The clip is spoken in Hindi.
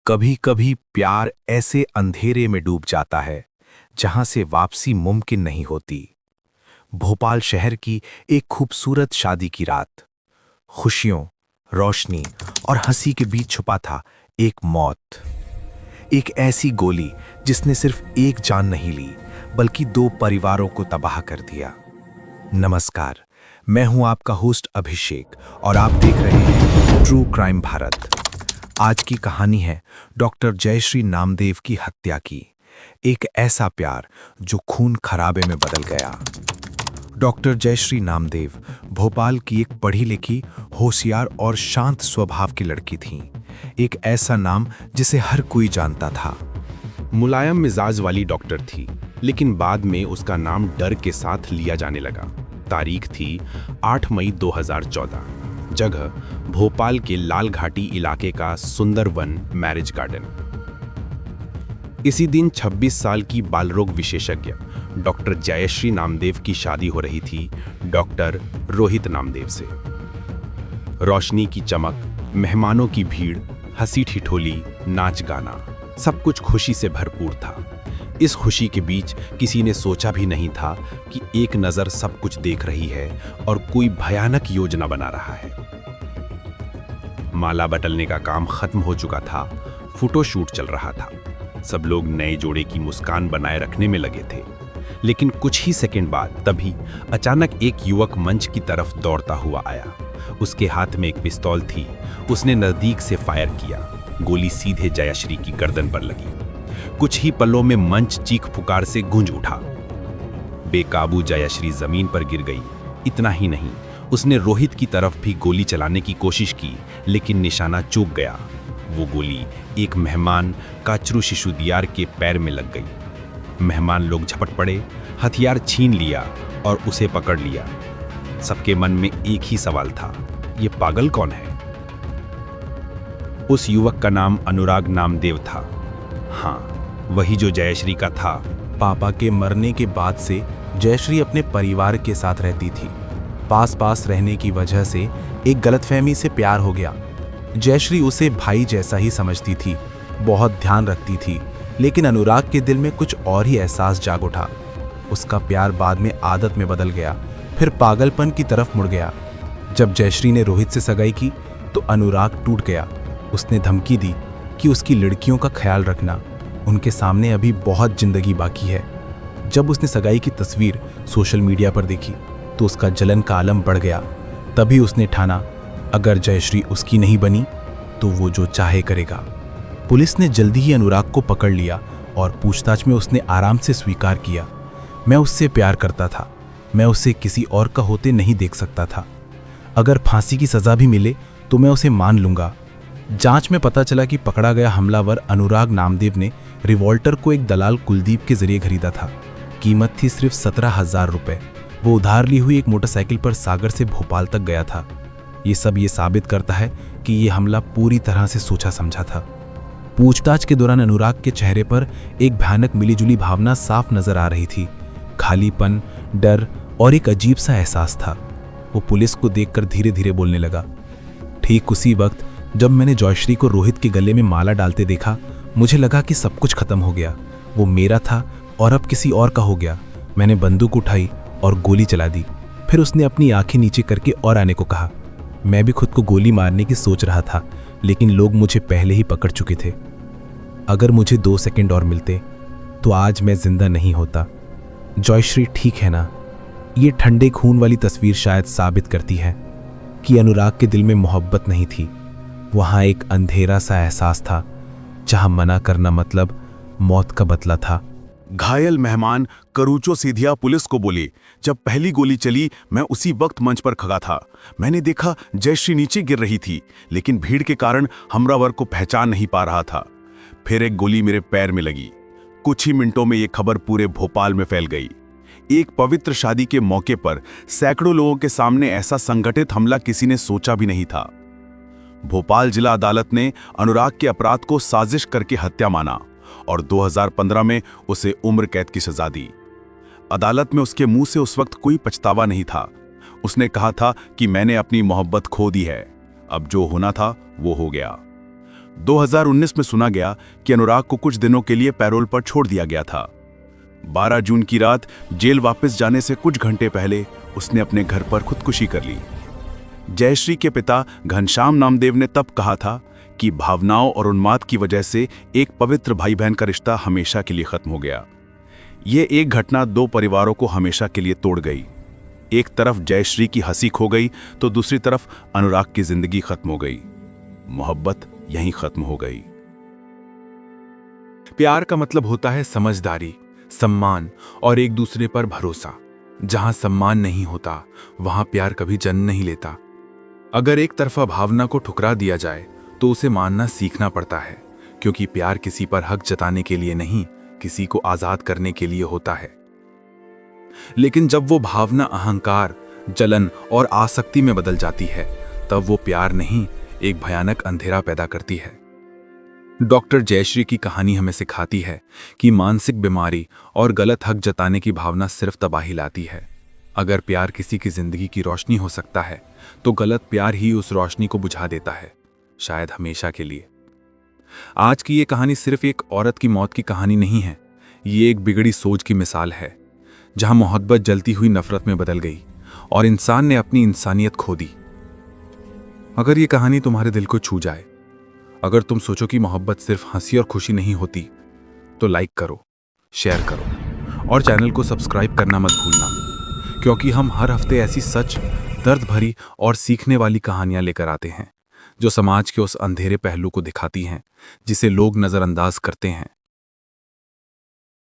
कभी कभी प्यार ऐसे अंधेरे में डूब जाता है जहां से वापसी मुमकिन नहीं होती। भोपाल शहर की एक खूबसूरत शादी की रात। खुशियों, रोशनी और हंसी के बीच छुपा था एक मौत। एक ऐसी गोली जिसने सिर्फ एक जान नहीं ली बल्कि दो परिवारों को तबाह कर दिया। नमस्कार, मैं हूं आपका होस्ट अभिषेक और आप देख रहे हैं ट्रू क्राइम भारत। आज की कहानी है डॉक्टर जयश्री नामदेव की हत्या की। एक ऐसा प्यार जो खून खराबे में बदल गया। डॉक्टर जयश्री नामदेव भोपाल की एक पढ़ी लिखी, होशियार और शांत स्वभाव की लड़की थीं। एक ऐसा नाम जिसे हर कोई जानता था। मुलायम मिजाज वाली डॉक्टर थी, लेकिन बाद में उसका नाम डर के साथ लिया जाने लगा। तारीख थी 8 मई 2014। जगह भोपाल के लाल घाटी इलाके का सुंदरवन मैरिज गार्डन। इसी दिन 26 साल की बालरोग विशेषज्ञ डॉक्टर जयश्री नामदेव की शादी हो रही थी डॉक्टर रोहित नामदेव से। रोशनी की चमक, मेहमानों की भीड़, हंसी ठिठोली, नाच गाना, सब कुछ खुशी से भरपूर था। इस खुशी के बीच किसी ने सोचा भी नहीं था कि एक नज़र सब कुछ देख रही है और कोई भयानक योजना बना रहा है। माला बटलने का काम खत्म हो चुका था, फोटोशूट चल रहा था। सब लोग नए जोड़े की मुस्कान बनाए रखने में लगे थे। लेकिन कुछ ही सेकंड बाद तभी अचानक एक युवक मंच की तरफ दौड़ता हुआ आया। उसके हाथ में एक पिस्तौल थी। उसने नजदीक से फायर किया। गोली सीधे जयश्री की गर्दन पर लगी। कुछ ही पलों में मंच चीख पुकार से गूंज उठा। बेकाबू जयश्री जमीन पर गिर गई। इतना ही नहीं, उसने रोहित की तरफ भी गोली चलाने की कोशिश की, लेकिन निशाना चूक गया। वो गोली एक मेहमान काचरू शिशुदियार के पैर में लग गई। मेहमान लोग झपट पड़े, हथियार छीन लिया और उसे पकड़ लिया। सबके मन में एक ही सवाल था, ये पागल कौन है? उस युवक का नाम अनुराग नामदेव था। हाँ, वही जो जयश्री का था। पापा के मरने के बाद से जयश्री अपने परिवार के साथ रहती थी। पास रहने की वजह से एक गलतफहमी से प्यार हो गया। जयश्री उसे भाई जैसा ही समझती थी, बहुत ध्यान रखती थी, लेकिन अनुराग के दिल में कुछ और ही एहसास जाग उठा। उसका प्यार बाद में आदत में बदल गया, फिर पागलपन की तरफ मुड़ गया। जब जयश्री ने रोहित से सगाई की तो अनुराग टूट गया। उसने धमकी दी कि उसकी लड़कियों का ख्याल रखना, उनके सामने अभी बहुत जिंदगी बाकी है। जब उसने सगाई की तस्वीर सोशल मीडिया पर देखी तो उसका जलन का आलम बढ़ गया। तभी उसने ठाना, अगर जयश्री उसकी नहीं बनी तो वो जो चाहे करेगा। पुलिस ने जल्दी ही अनुराग को पकड़ लिया और पूछताछ में उसने आराम से स्वीकार किया, मैं उससे प्यार करता था, मैं उसे किसी और का होते नहीं देख सकता था। अगर फांसी की सजा भी मिले तो मैं उसे मान लूंगा। जांच में पता चला कि पकड़ा गया हमलावर अनुराग नामदेव ने रिवॉल्टर को एक दलाल कुलदीप के जरिए खरीदा था। कीमत थी सिर्फ 17,000 रुपए। वो उधार ली हुई एक मोटरसाइकिल पर सागर से भोपाल तक गया था। ये सब ये साबित करता है कि ये हमला पूरी तरह से सोचा समझा था। पूछताछ के दौरान अनुराग के चेहरे पर एक भयानक मिलीजुली भावना साफ नजर आ रही थी। खालीपन, डर और एक अजीब सा एहसास था। वो पुलिस को देखकर धीरे धीरे बोलने लगा। ठीक उसी वक्त जब मैंने जयश्री को रोहित के गले में माला डालते देखा, मुझे लगा कि सब कुछ खत्म हो गया। वो मेरा था और अब किसी और का हो गया। मैंने बंदूक उठाई और गोली चला दी। फिर उसने अपनी आंखें नीचे करके और आने को कहा। मैं भी खुद को गोली मारने की सोच रहा था, लेकिन लोग मुझे पहले ही पकड़ चुके थे। अगर मुझे 2 सेकंड और मिलते तो आज मैं जिंदा नहीं होता। जयश्री ठीक है ना? ये ठंडे खून वाली तस्वीर शायद साबित करती है कि अनुराग के दिल में मोहब्बत नहीं थी। वहां एक अंधेरा सा एहसास था, जहां मना करना मतलब मौत का बदला था। घायल मेहमान करूचो सीधिया पुलिस को बोली, जब पहली गोली चली मैं उसी वक्त मंच पर खड़ा था। मैंने देखा जयश्री नीचे गिर रही थी, लेकिन भीड़ के कारण हमलावर को पहचान नहीं पा रहा था। फिर एक गोली मेरे पैर में लगी। कुछ ही मिनटों में यह खबर पूरे भोपाल में फैल गई। एक पवित्र शादी के मौके पर सैकड़ों लोगों के सामने ऐसा संगठित हमला किसी ने सोचा भी नहीं था। भोपाल जिला अदालत ने अनुराग के अपराध को साजिश करके हत्या माना और 2015 में उसे उम्र कैद की सजा दी। अदालत में उसके मुंह से उस वक्त कोई पछतावा नहीं था। उसने कहा था कि मैंने अपनी मोहब्बत खो दी है, अब जो होना था वो हो गया। 2019 में सुना गया कि अनुराग को कुछ दिनों के लिए पैरोल पर छोड़ दिया गया था। 12 जून की रात जेल वापस जाने से कुछ घंटे पहले उसने अपने घर पर खुदकुशी कर ली। जयश्री के पिता घनश्याम नामदेव ने तब कहा था कि भावनाओं और उन्माद की वजह से एक पवित्र भाई बहन का रिश्ता हमेशा के लिए खत्म हो गया। ये एक घटना दो परिवारों को हमेशा के लिए तोड़ गई। एक तरफ जयश्री की हंसी खो गई तो दूसरी तरफ अनुराग की जिंदगी खत्म हो गई। मोहब्बत यहीं खत्म हो गई। प्यार का मतलब होता है समझदारी, सम्मान और एक दूसरे पर भरोसा। जहां सम्मान नहीं होता वहां प्यार कभी जन्म नहीं लेता। अगर एक तरफा भावना को ठुकरा दिया जाए तो उसे मानना सीखना पड़ता है, क्योंकि प्यार किसी पर हक जताने के लिए नहीं, किसी को आजाद करने के लिए होता है। लेकिन जब वो भावना अहंकार, जलन और आसक्ति में बदल जाती है, तब वो प्यार नहीं, एक भयानक अंधेरा पैदा करती है। डॉक्टर जयश्री की कहानी हमें सिखाती है कि मानसिक बीमारी और गलत हक जताने की भावना सिर्फ तबाही लाती है। अगर प्यार किसी की जिंदगी की रोशनी हो सकता है, तो गलत प्यार ही उस रोशनी को बुझा देता है, शायद हमेशा के लिए। आज की ये कहानी सिर्फ एक औरत की मौत की कहानी नहीं है, ये एक बिगड़ी सोच की मिसाल है, जहां मोहब्बत जलती हुई नफरत में बदल गई और इंसान ने अपनी इंसानियत खो दी। अगर ये कहानी तुम्हारे दिल को छू जाए, अगर तुम सोचो कि मोहब्बत सिर्फ हंसी और खुशी नहीं होती, तो लाइक करो, शेयर करो और चैनल को सब्सक्राइब करना मत भूलना, क्योंकि हम हर हफ्ते ऐसी सच, दर्द भरी और सीखने वाली कहानियां लेकर आते हैं, जो समाज के उस अंधेरे पहलू को दिखाती हैं जिसे लोग नजरअंदाज करते हैं।